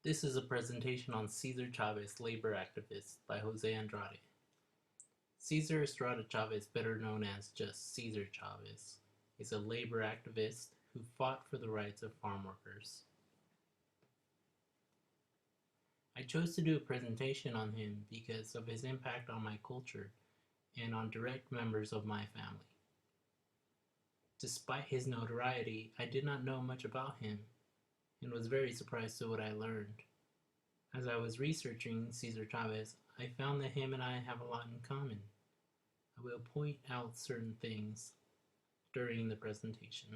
This is a presentation on Cesar Chavez, labor activist, by Jose Andrade. Cesar Estrada Chavez, better known as just Cesar Chavez, is a labor activist who fought for the rights of farm workers. I chose to do a presentation on him because of his impact on my culture and on direct members of my family. Despite his notoriety, I did not know much about him and was very surprised to what I learned. As I was researching Cesar Chavez, I found that him and I have a lot in common. I will point out certain things during the presentation.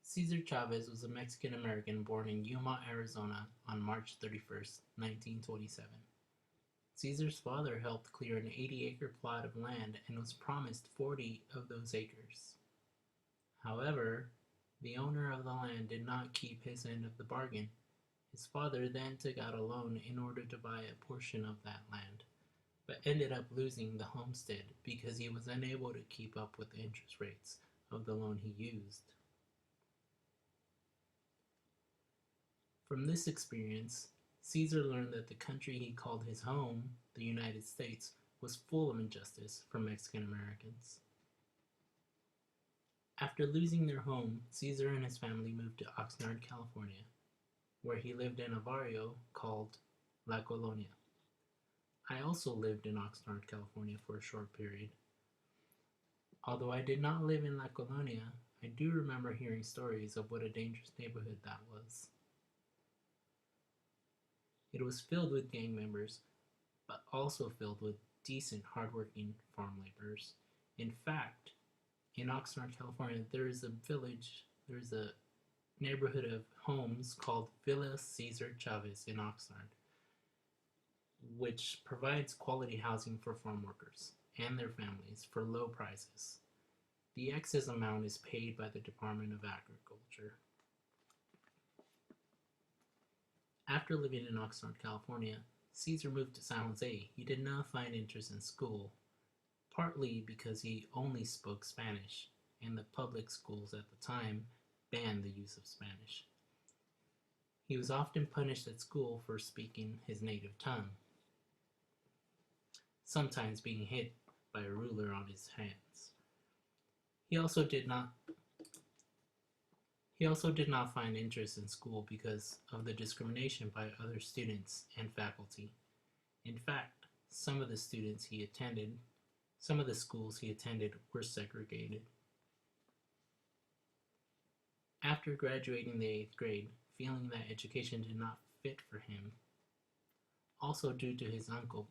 Cesar Chavez was a Mexican American born in Yuma, Arizona on March 31st, 1927. Cesar's father helped clear an 80-acre plot of land and was promised 40 of those acres. However, the owner of the land did not keep his end of the bargain. His father then took out a loan in order to buy a portion of that land, but ended up losing the homestead because he was unable to keep up with the interest rates of the loan he used. From this experience, Caesar learned that the country he called his home, the United States, was full of injustice for Mexican Americans. After losing their home, Caesar and his family moved to Oxnard, California, where he lived in a barrio called La Colonia. I also lived in Oxnard, California for a short period. Although I did not live in La Colonia, I do remember hearing stories of what a dangerous neighborhood that was. It was filled with gang members, but also filled with decent, hardworking farm laborers. In fact, in Oxnard, California, there is a neighborhood of homes called Villa Cesar Chavez in Oxnard, which provides quality housing for farm workers and their families for low prices. The excess amount is paid by the Department of Agriculture. After living in Oxnard, California, Caesar moved to San Jose. He did not find interest in school, partly because he only spoke Spanish, and the public schools at the time banned the use of Spanish. He was often punished at school for speaking his native tongue, sometimes being hit by a ruler on his hands. He also did not He also did not find interest in school because of the discrimination by other students and faculty. In fact, some of the schools he attended were segregated. After graduating the 8th grade, feeling that education did not fit for him, also due to his uncle,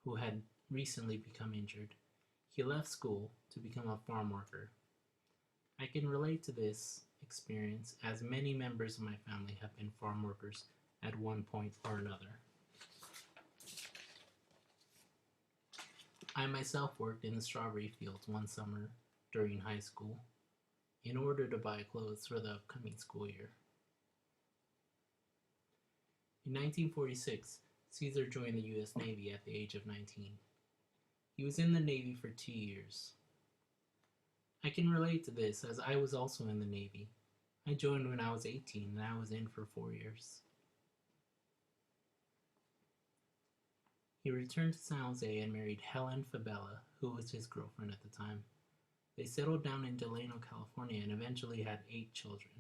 who had recently become injured, he left school to become a farm worker. I can relate to this experience as many members of my family have been farm workers at one point or another. I myself worked in the strawberry fields one summer during high school in order to buy clothes for the upcoming school year. In 1946, Caesar joined the U.S. Navy at the age of 19. He was in the Navy for 2 years. I can relate to this as I was also in the Navy. I joined when I was 18 and I was in for 4 years. He returned to San Jose and married Helen Fabella, who was his girlfriend at the time. They settled down in Delano, California, and eventually had 8 children.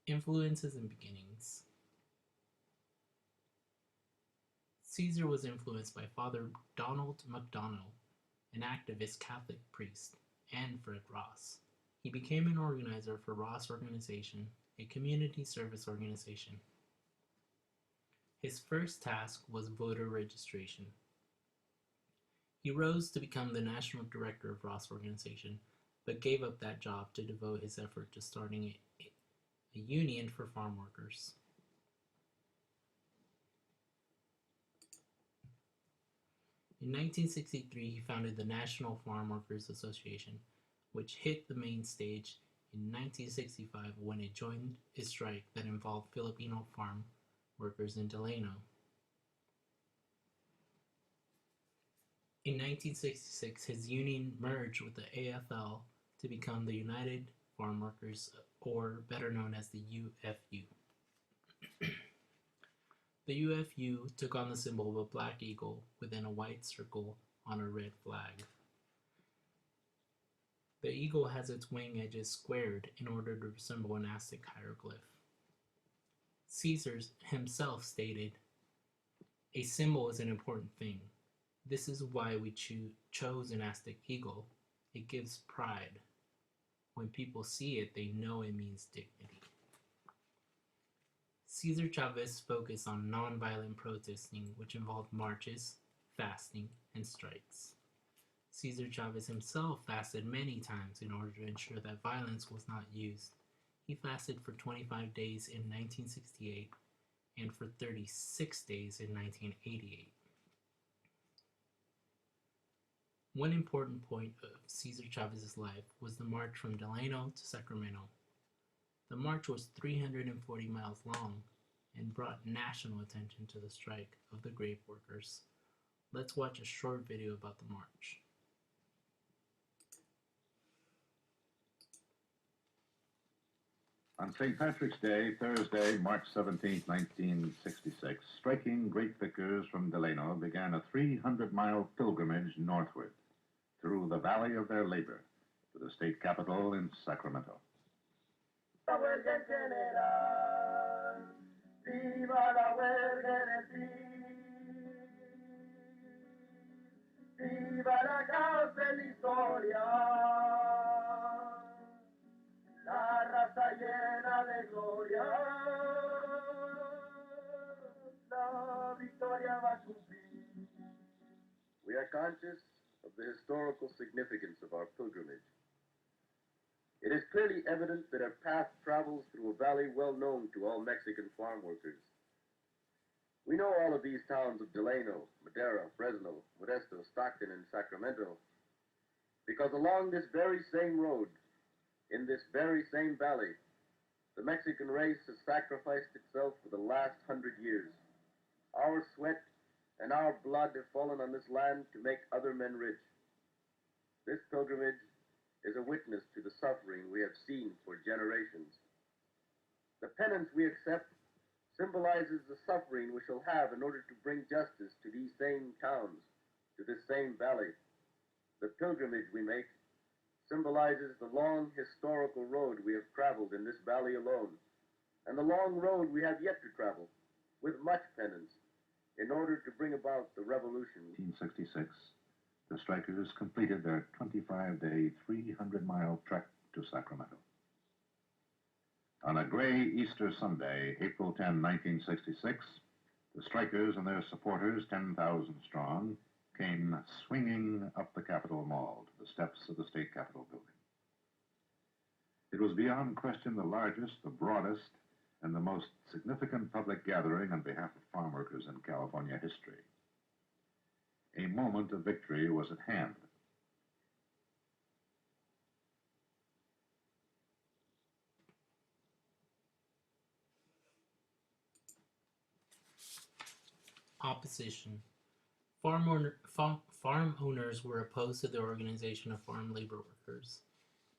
Influences and beginnings. Caesar was influenced by Father Donald MacDonald, an activist Catholic priest, and Fred Ross. He became an organizer for Ross Organization, a community service organization. His first task was voter registration. He rose to become the national director of Ross Organization, but gave up that job to devote his effort to starting a union for farm workers. In 1963, he founded the National Farm Workers Association, which hit the main stage in 1965 when it joined a strike that involved Filipino farm workers in Delano. In 1966, his union merged with the AFL to become the United Farm Workers, or better known as the UFU. The UFU took on the symbol of a black eagle within a white circle on a red flag. The eagle has its wing edges squared in order to resemble an Aztec hieroglyph. Caesar himself stated, "A symbol is an important thing. This is why we chose an Aztec eagle. It gives pride. When people see it, they know it means dignity." Cesar Chavez focused on nonviolent protesting, which involved marches, fasting, and strikes. Cesar Chavez himself fasted many times in order to ensure that violence was not used. He fasted for 25 days in 1968 and for 36 days in 1988. One important point of Cesar Chavez's life was the march from Delano to Sacramento. The march was 340 miles long and brought national attention to the strike of the grape workers. Let's watch a short video about the march. On St. Patrick's Day, Thursday, March 17, 1966, striking grape pickers from Delano began a 300-mile pilgrimage northward through the valley of their labor to the state capitol in Sacramento. Huelga en general, viva la huelga en sí, viva la causa en la historia, la raza llena de gloria, la victoria va a cumplir. We are conscious of the historical significance of our pilgrimage. It is clearly evident that our path travels through a valley well known to all Mexican farm workers. We know all of these towns of Delano, Madera, Fresno, Modesto, Stockton, and Sacramento because along this very same road, in this very same valley, the Mexican race has sacrificed itself for the last 100 years. Our sweat and our blood have fallen on this land to make other men rich. This pilgrimage is a witness to the suffering we have seen for generations. The penance we accept symbolizes the suffering we shall have in order to bring justice to these same towns, to this same valley. The pilgrimage we make symbolizes the long historical road we have traveled in this valley alone, and the long road we have yet to travel, with much penance, in order to bring about the revolution. 1966. The strikers completed their 25-day, 300-mile trek to Sacramento. On a gray Easter Sunday, April 10, 1966, the strikers and their supporters, 10,000 strong, came swinging up the Capitol Mall to the steps of the state capitol building. It was beyond question the largest, the broadest, and the most significant public gathering on behalf of farm workers in California history. A moment of victory was at hand. Opposition. Farm owners were opposed to the organization of farm labor workers.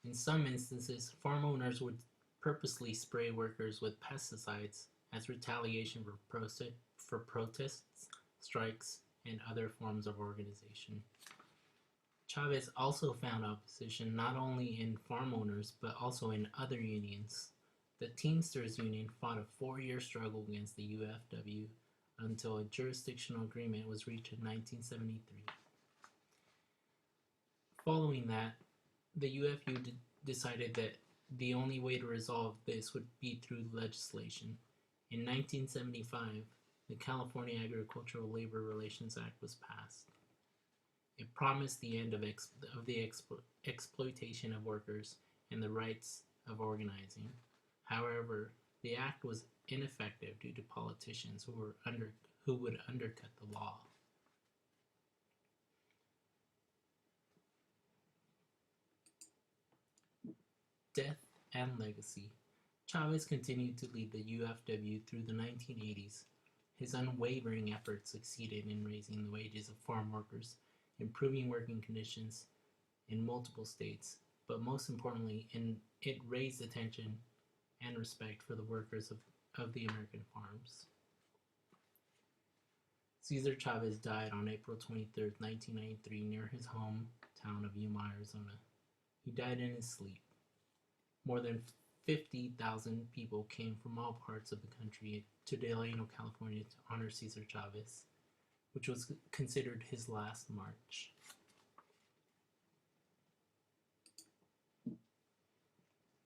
In some instances, farm owners would purposely spray workers with pesticides as retaliation for protests, strikes, and other forms of organization. Chavez also found opposition not only in farm owners but also in other unions. The Teamsters Union fought a 4-year struggle against the UFW until a jurisdictional agreement was reached in 1973. Following that, the UFU decided that the only way to resolve this would be through legislation. In 1975, the California Agricultural Labor Relations Act was passed. It promised the end of the exploitation of workers and the rights of organizing. However, the act was ineffective due to politicians who would undercut the law. Death and legacy. Chavez continued to lead the UFW through the 1980s. His unwavering efforts succeeded in raising the wages of farm workers improving working conditions in multiple states, but most importantly, it raised attention and respect for the workers of the American farms. Cesar Chavez died on April 23rd, 1993, near his hometown of Yuma, Arizona. He died in his sleep. More than 50,000 people came from all parts of the country to Delano, California to honor Cesar Chavez, which was considered his last march.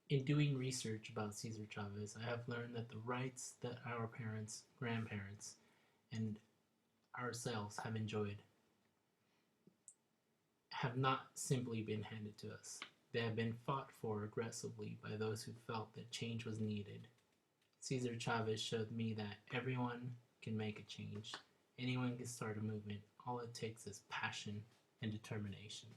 In doing research about Cesar Chavez, I have learned that the rights that our parents, grandparents, and ourselves have enjoyed have not simply been handed to us. They have been fought for aggressively by those who felt that change was needed. Cesar Chavez showed me that everyone can make a change. Anyone can start a movement. All it takes is passion and determination.